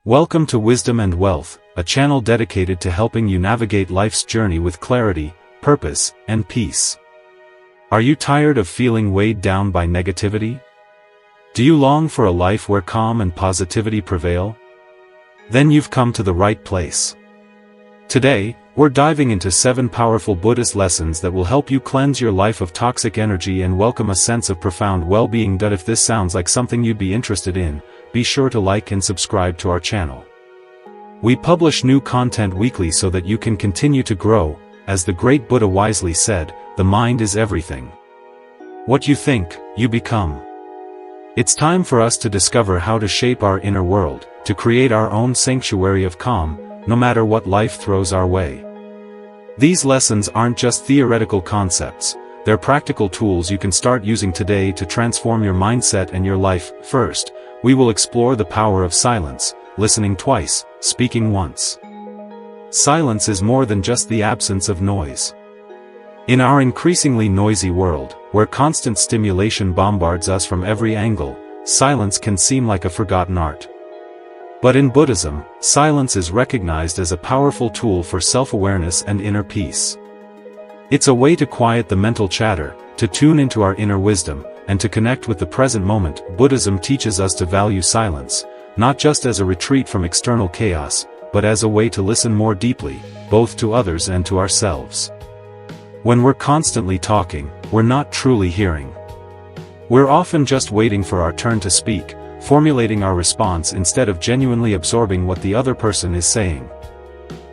Welcome to Wisdom and Wealth, a channel dedicated to helping you navigate life's journey with clarity, purpose, and peace. Are you tired of feeling weighed down by negativity? Do you long for a life where calm and positivity prevail? Then you've come to the right place. Today, we're diving into 7 powerful Buddhist lessons that will help you cleanse your life of toxic energy and welcome a sense of profound well-being. If this sounds like something you'd be interested in, be sure to like and subscribe to our channel. We publish new content weekly so that you can continue to grow. As the great Buddha wisely said, the mind is everything. What you think, you become. It's time for us to discover how to shape our inner world, to create our own sanctuary of calm, no matter what life throws our way. These lessons aren't just theoretical concepts, they're practical tools you can start using today to transform your mindset and your life. First, we will explore the power of silence, listening twice, speaking once. Silence is more than just the absence of noise. In our increasingly noisy world, where constant stimulation bombards us from every angle, silence can seem like a forgotten art. But in Buddhism, silence is recognized as a powerful tool for self-awareness and inner peace. It's a way to quiet the mental chatter, to tune into our inner wisdom, and to connect with the present moment. Buddhism teaches us to value silence, not just as a retreat from external chaos, but as a way to listen more deeply, both to others and to ourselves. When we're constantly talking, we're not truly hearing. We're often just waiting for our turn to speak, formulating our response instead of genuinely absorbing what the other person is saying.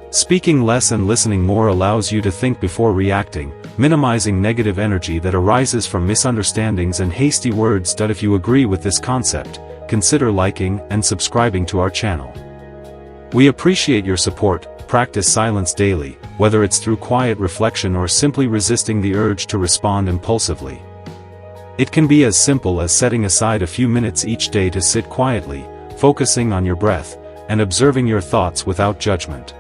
Speaking less and listening more allows you to think before reacting, minimizing negative energy that arises from misunderstandings and hasty words. If you agree with this concept, consider liking and subscribing to our channel. We appreciate your support. Practice silence daily, whether it's through quiet reflection or simply resisting the urge to respond impulsively. It can be as simple as setting aside a few minutes each day to sit quietly, focusing on your breath, and observing your thoughts without judgment.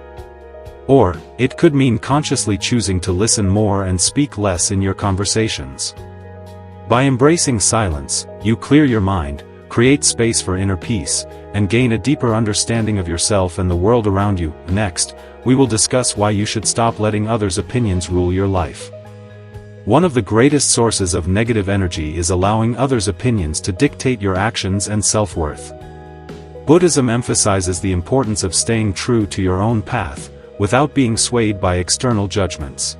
Or, it could mean consciously choosing to listen more and speak less in your conversations. By embracing silence, you clear your mind, create space for inner peace, and gain a deeper understanding of yourself and the world around you. Next, we will discuss why you should stop letting others' opinions rule your life. One of the greatest sources of negative energy is allowing others' opinions to dictate your actions and self-worth. Buddhism emphasizes the importance of staying true to your own path, without being swayed by external judgments.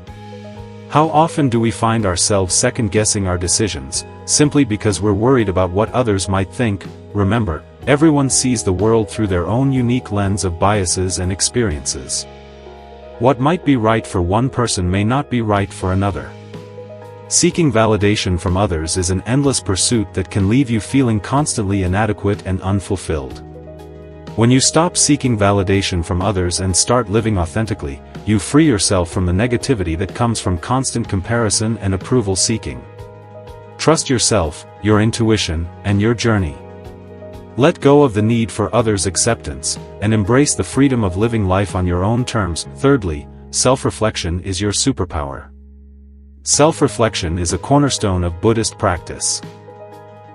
How often do we find ourselves second-guessing our decisions, simply because we're worried about what others might think? Remember, everyone sees the world through their own unique lens of biases and experiences. What might be right for one person may not be right for another. Seeking validation from others is an endless pursuit that can leave you feeling constantly inadequate and unfulfilled. When you stop seeking validation from others and start living authentically, you free yourself from the negativity that comes from constant comparison and approval seeking. Trust yourself, your intuition, and your journey. Let go of the need for others' acceptance, and embrace the freedom of living life on your own terms. Thirdly, self-reflection is your superpower. Self-reflection is a cornerstone of Buddhist practice.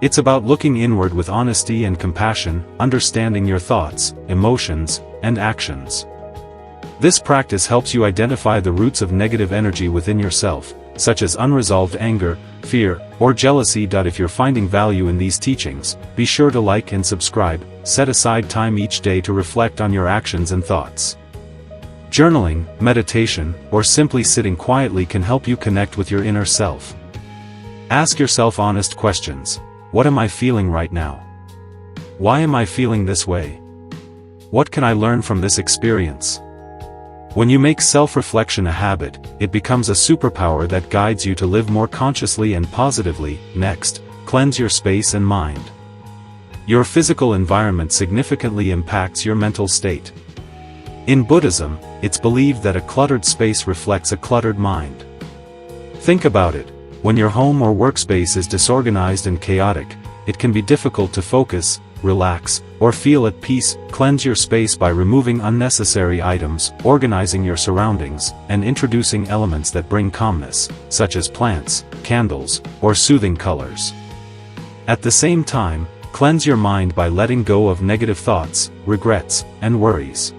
It's about looking inward with honesty and compassion, understanding your thoughts, emotions, and actions. This practice helps you identify the roots of negative energy within yourself, such as unresolved anger, fear, or jealousy. If you're finding value in these teachings, be sure to like and subscribe. Set aside time each day to reflect on your actions and thoughts. Journaling, meditation, or simply sitting quietly can help you connect with your inner self. Ask yourself honest questions. What am I feeling right now? Why am I feeling this way? What can I learn from this experience? When you make self-reflection a habit, it becomes a superpower that guides you to live more consciously and positively. Next, cleanse your space and mind. Your physical environment significantly impacts your mental state. In Buddhism, it's believed that a cluttered space reflects a cluttered mind. Think about it. When your home or workspace is disorganized and chaotic, it can be difficult to focus, relax, or feel at peace. Cleanse your space by removing unnecessary items, organizing your surroundings, and introducing elements that bring calmness, such as plants, candles, or soothing colors. At the same time, cleanse your mind by letting go of negative thoughts, regrets, and worries.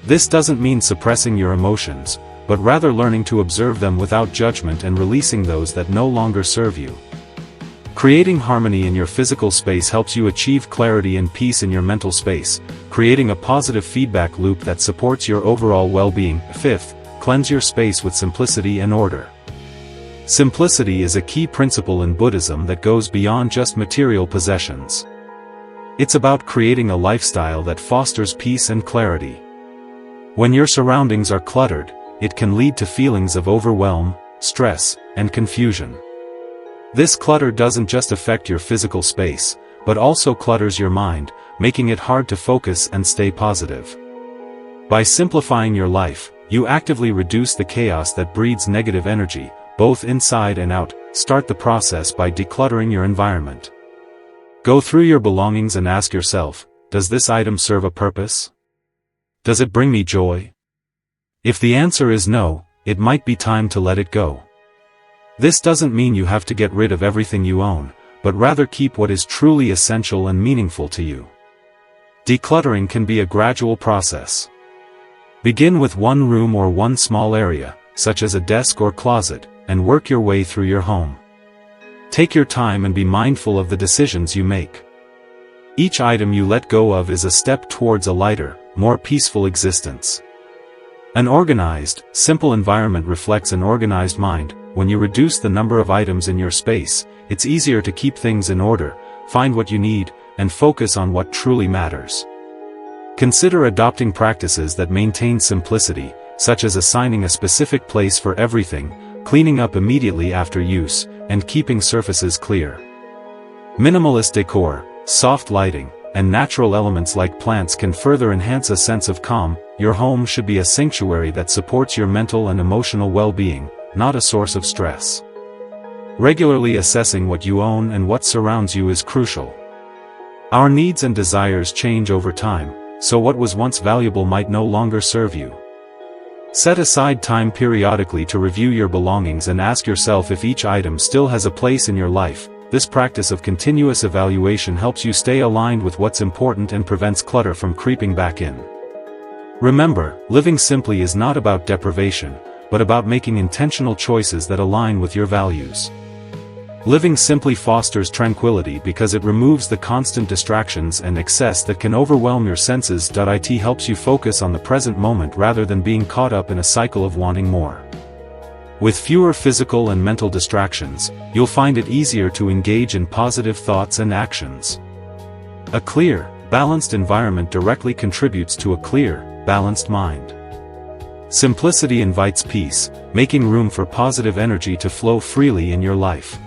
This doesn't mean suppressing your emotions, but rather learning to observe them without judgment and releasing those that no longer serve you. Creating harmony in your physical space helps you achieve clarity and peace in your mental space, creating a positive feedback loop that supports your overall well-being. 5th, cleanse your space with simplicity and order. Simplicity is a key principle in Buddhism that goes beyond just material possessions. It's about creating a lifestyle that fosters peace and clarity. When your surroundings are cluttered, it can lead to feelings of overwhelm, stress, and confusion. This clutter doesn't just affect your physical space, but also clutters your mind, making it hard to focus and stay positive. By simplifying your life, you actively reduce the chaos that breeds negative energy, both inside and out. Start the process by decluttering your environment. Go through your belongings and ask yourself, does this item serve a purpose? Does it bring me joy? If the answer is no, it might be time to let it go. This doesn't mean you have to get rid of everything you own, but rather keep what is truly essential and meaningful to you. Decluttering can be a gradual process. Begin with one room or one small area, such as a desk or closet, and work your way through your home. Take your time and be mindful of the decisions you make. Each item you let go of is a step towards a lighter, more peaceful existence. An organized, simple environment reflects an organized mind. When you reduce the number of items in your space, it's easier to keep things in order, find what you need, and focus on what truly matters. Consider adopting practices that maintain simplicity, such as assigning a specific place for everything, cleaning up immediately after use, and keeping surfaces clear. Minimalist decor, soft lighting, and natural elements like plants can further enhance a sense of calm. Your home should be a sanctuary that supports your mental and emotional well-being, not a source of stress. Regularly assessing what you own and what surrounds you is crucial. Our needs and desires change over time, so what was once valuable might no longer serve you. Set aside time periodically to review your belongings and ask yourself if each item still has a place in your life. This practice of continuous evaluation helps you stay aligned with what's important and prevents clutter from creeping back in. Remember, living simply is not about deprivation, but about making intentional choices that align with your values. Living simply fosters tranquility because it removes the constant distractions and excess that can overwhelm your senses. It helps you focus on the present moment rather than being caught up in a cycle of wanting more. With fewer physical and mental distractions, you'll find it easier to engage in positive thoughts and actions. A clear, balanced environment directly contributes to a clear, balanced mind. Simplicity invites peace, making room for positive energy to flow freely in your life.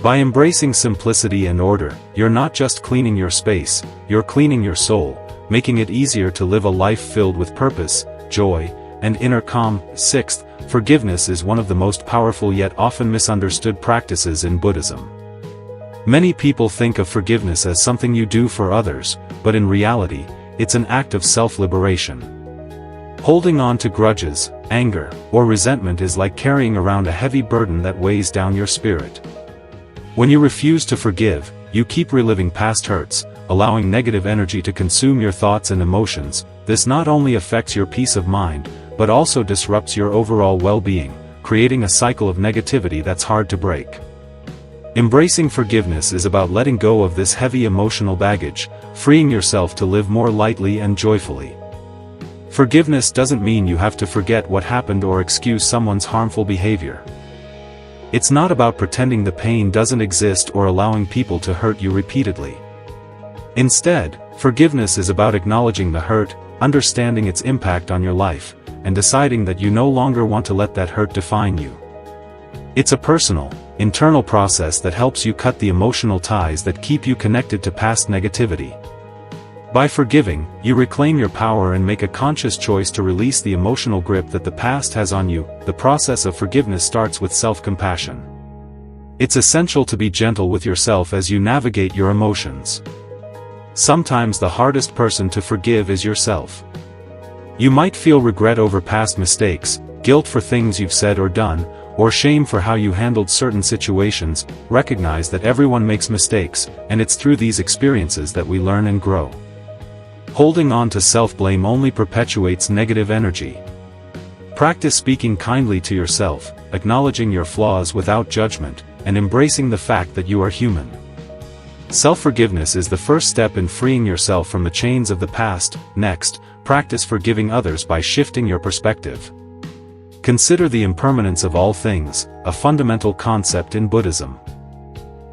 By embracing simplicity and order, you're not just cleaning your space, you're cleaning your soul, making it easier to live a life filled with purpose, joy, and inner calm. 6th, forgiveness is one of the most powerful yet often misunderstood practices in Buddhism. Many people think of forgiveness as something you do for others, but in reality, it's an act of self-liberation. Holding on to grudges, anger, or resentment is like carrying around a heavy burden that weighs down your spirit. When you refuse to forgive, you keep reliving past hurts, allowing negative energy to consume your thoughts and emotions. This not only affects your peace of mind, but also disrupts your overall well-being, creating a cycle of negativity that's hard to break. Embracing forgiveness is about letting go of this heavy emotional baggage, freeing yourself to live more lightly and joyfully. Forgiveness doesn't mean you have to forget what happened or excuse someone's harmful behavior. It's not about pretending the pain doesn't exist or allowing people to hurt you repeatedly. Instead, forgiveness is about acknowledging the hurt, understanding its impact on your life, and deciding that you no longer want to let that hurt define you. It's a personal, internal process that helps you cut the emotional ties that keep you connected to past negativity. By forgiving, you reclaim your power and make a conscious choice to release the emotional grip that the past has on you. The process of forgiveness starts with self-compassion. It's essential to be gentle with yourself as you navigate your emotions. Sometimes the hardest person to forgive is yourself. You might feel regret over past mistakes, guilt for things you've said or done, or shame for how you handled certain situations, recognize that everyone makes mistakes, and it's through these experiences that we learn and grow. Holding on to self-blame only perpetuates negative energy. Practice speaking kindly to yourself, acknowledging your flaws without judgment, and embracing the fact that you are human. Self-forgiveness is the first step in freeing yourself from the chains of the past. Next, practice forgiving others by shifting your perspective. Consider the impermanence of all things, a fundamental concept in Buddhism.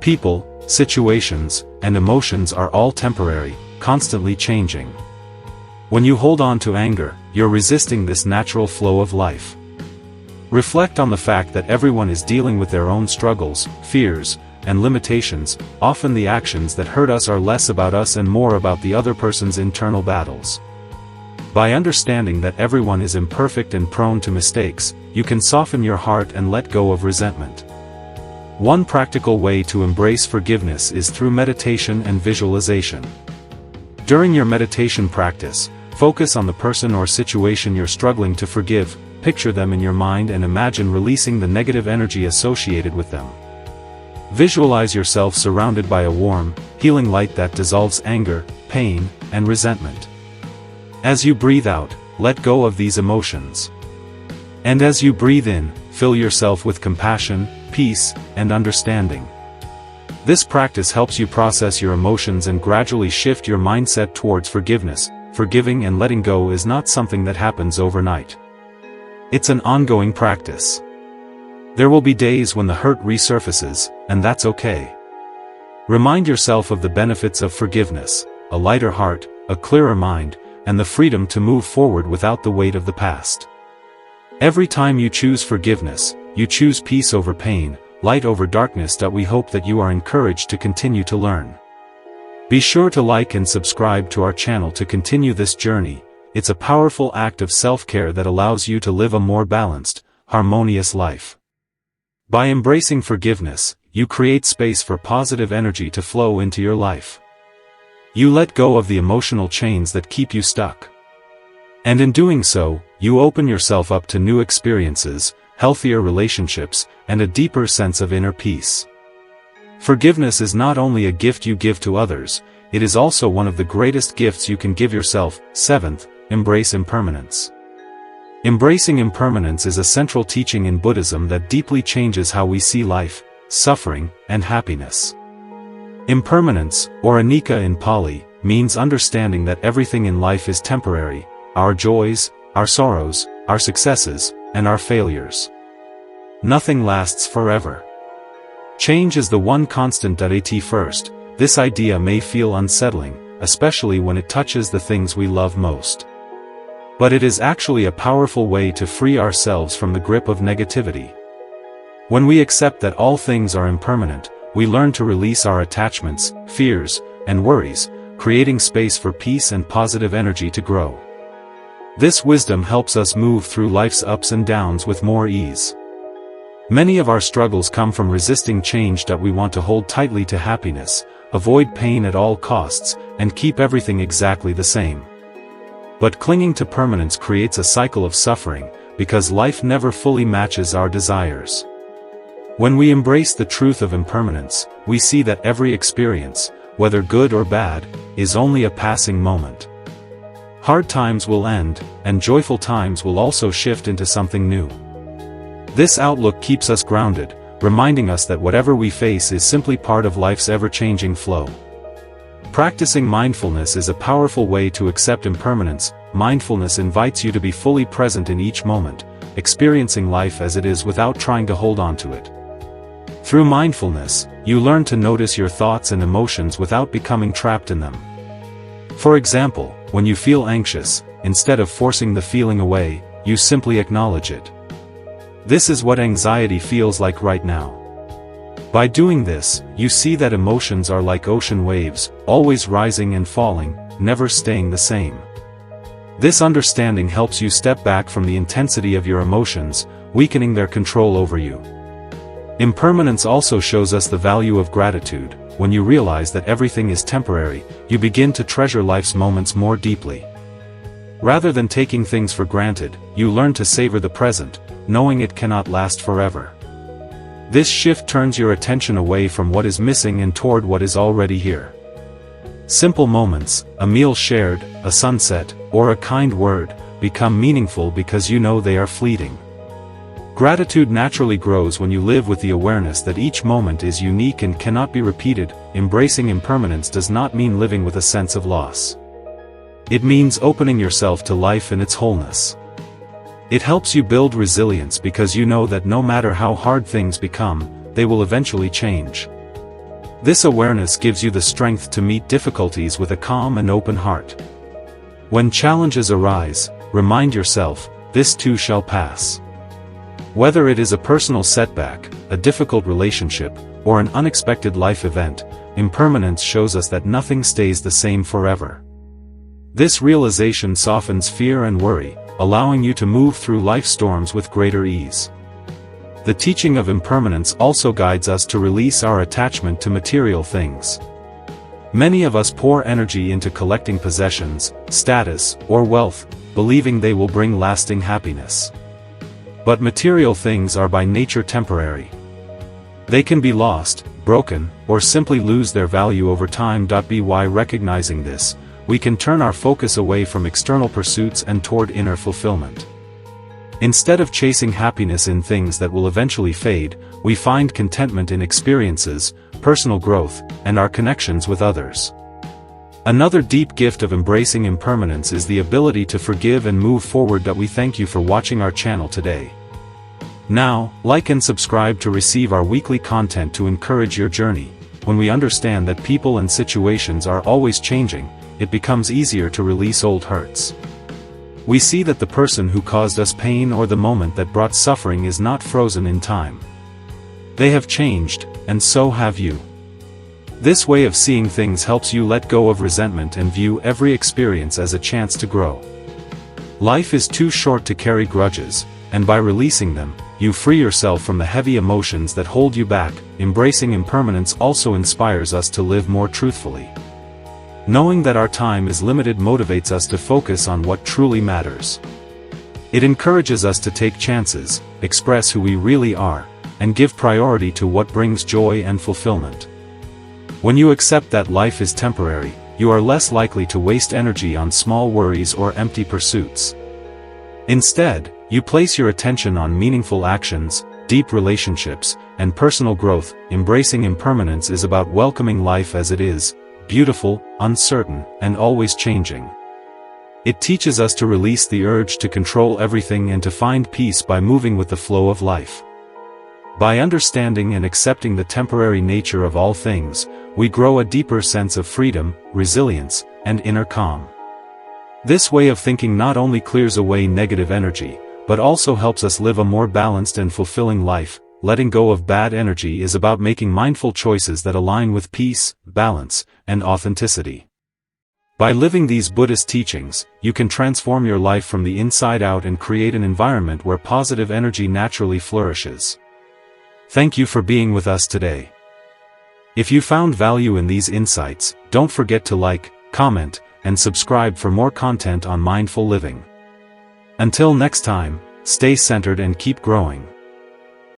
People, situations, and emotions are all temporary, constantly changing. When you hold on to anger, you're resisting this natural flow of life. Reflect on the fact that everyone is dealing with their own struggles, fears, and limitations. Often the actions that hurt us are less about us and more about the other person's internal battles. By understanding that everyone is imperfect and prone to mistakes, you can soften your heart and let go of resentment. One practical way to embrace forgiveness is through meditation and visualization. During your meditation practice, focus on the person or situation you're struggling to forgive, picture them in your mind and imagine releasing the negative energy associated with them. Visualize yourself surrounded by a warm, healing light that dissolves anger, pain, and resentment. As you breathe out, let go of these emotions. And as you breathe in, fill yourself with compassion, peace, and understanding. This practice helps you process your emotions and gradually shift your mindset towards forgiveness. Forgiving and letting go is not something that happens overnight. It's an ongoing practice. There will be days when the hurt resurfaces, and that's okay. Remind yourself of the benefits of forgiveness: a lighter heart, a clearer mind, and the freedom to move forward without the weight of the past. Every time you choose forgiveness, you choose peace over pain, light over darkness. We hope that you are encouraged to continue to learn. Be sure to like and subscribe to our channel to continue this journey. It's a powerful act of self-care that allows you to live a more balanced, harmonious life. By embracing forgiveness, you create space for positive energy to flow into your life. You let go of the emotional chains that keep you stuck. And in doing so, you open yourself up to new experiences, healthier relationships, and a deeper sense of inner peace. Forgiveness is not only a gift you give to others, it is also one of the greatest gifts you can give yourself. 7th, embrace impermanence. Embracing impermanence is a central teaching in Buddhism that deeply changes how we see life, suffering, and happiness. Impermanence, or anicca in Pali, means understanding that everything in life is temporary: our joys, our sorrows, our successes, and our failures. Nothing lasts forever. Change is the one constant. At first, this idea may feel unsettling, especially when it touches the things we love most. But it is actually a powerful way to free ourselves from the grip of negativity. When we accept that all things are impermanent, we learn to release our attachments, fears, and worries, creating space for peace and positive energy to grow. This wisdom helps us move through life's ups and downs with more ease. Many of our struggles come from resisting change. We want to hold tightly to happiness, avoid pain at all costs, and keep everything exactly the same. But clinging to permanence creates a cycle of suffering, because life never fully matches our desires. When we embrace the truth of impermanence, we see that every experience, whether good or bad, is only a passing moment. Hard times will end, and joyful times will also shift into something new. This outlook keeps us grounded, reminding us that whatever we face is simply part of life's ever-changing flow. Practicing mindfulness is a powerful way to accept impermanence. Mindfulness invites you to be fully present in each moment, experiencing life as it is without trying to hold on to it. Through mindfulness, you learn to notice your thoughts and emotions without becoming trapped in them. For example, when you feel anxious, instead of forcing the feeling away, you simply acknowledge it. This is what anxiety feels like right now. By doing this, you see that emotions are like ocean waves, always rising and falling, never staying the same. This understanding helps you step back from the intensity of your emotions, weakening their control over you. Impermanence also shows us the value of gratitude. When you realize that everything is temporary, you begin to treasure life's moments more deeply. Rather than taking things for granted, you learn to savor the present, knowing it cannot last forever. This shift turns your attention away from what is missing and toward what is already here. Simple moments, a meal shared, a sunset, or a kind word, become meaningful because you know they are fleeting. Gratitude naturally grows when you live with the awareness that each moment is unique and cannot be repeated. Embracing impermanence does not mean living with a sense of loss. It means opening yourself to life in its wholeness. It helps you build resilience because you know that no matter how hard things become, they will eventually change. This awareness gives you the strength to meet difficulties with a calm and open heart. When challenges arise, remind yourself, this too shall pass. Whether it is a personal setback, a difficult relationship, or an unexpected life event, impermanence shows us that nothing stays the same forever. This realization softens fear and worry, allowing you to move through life storms with greater ease. The teaching of impermanence also guides us to release our attachment to material things. Many of us pour energy into collecting possessions, status, or wealth, believing they will bring lasting happiness. But material things are by nature temporary. They can be lost, broken, or simply lose their value over time. By recognizing this, we can turn our focus away from external pursuits and toward inner fulfillment. Instead of chasing happiness in things that will eventually fade, we find contentment in experiences, personal growth, and our connections with others. Another deep gift of embracing impermanence is the ability to forgive and move forward. We thank you for watching our channel today. Now, like and subscribe to receive our weekly content to encourage your journey. When we understand that people and situations are always changing, it becomes easier to release old hurts. We see that the person who caused us pain or the moment that brought suffering is not frozen in time. They have changed, and so have you. This way of seeing things helps you let go of resentment and view every experience as a chance to grow. Life is too short to carry grudges, and by releasing them, you free yourself from the heavy emotions that hold you back. Embracing impermanence also inspires us to live more truthfully. Knowing that our time is limited motivates us to focus on what truly matters. It encourages us to take chances, express who we really are, and give priority to what brings joy and fulfillment. When you accept that life is temporary, you are less likely to waste energy on small worries or empty pursuits. Instead, you place your attention on meaningful actions, deep relationships, and personal growth. Embracing impermanence is about welcoming life as it is, beautiful, uncertain, and always changing. It teaches us to release the urge to control everything and to find peace by moving with the flow of life. By understanding and accepting the temporary nature of all things, we grow a deeper sense of freedom, resilience, and inner calm. This way of thinking not only clears away negative energy, but also helps us live a more balanced and fulfilling life. Letting go of bad energy is about making mindful choices that align with peace, balance, and authenticity. By living these Buddhist teachings, you can transform your life from the inside out and create an environment where positive energy naturally flourishes. Thank you for being with us today. If you found value in these insights, don't forget to like, comment, and subscribe for more content on mindful living. Until next time, stay centered and keep growing.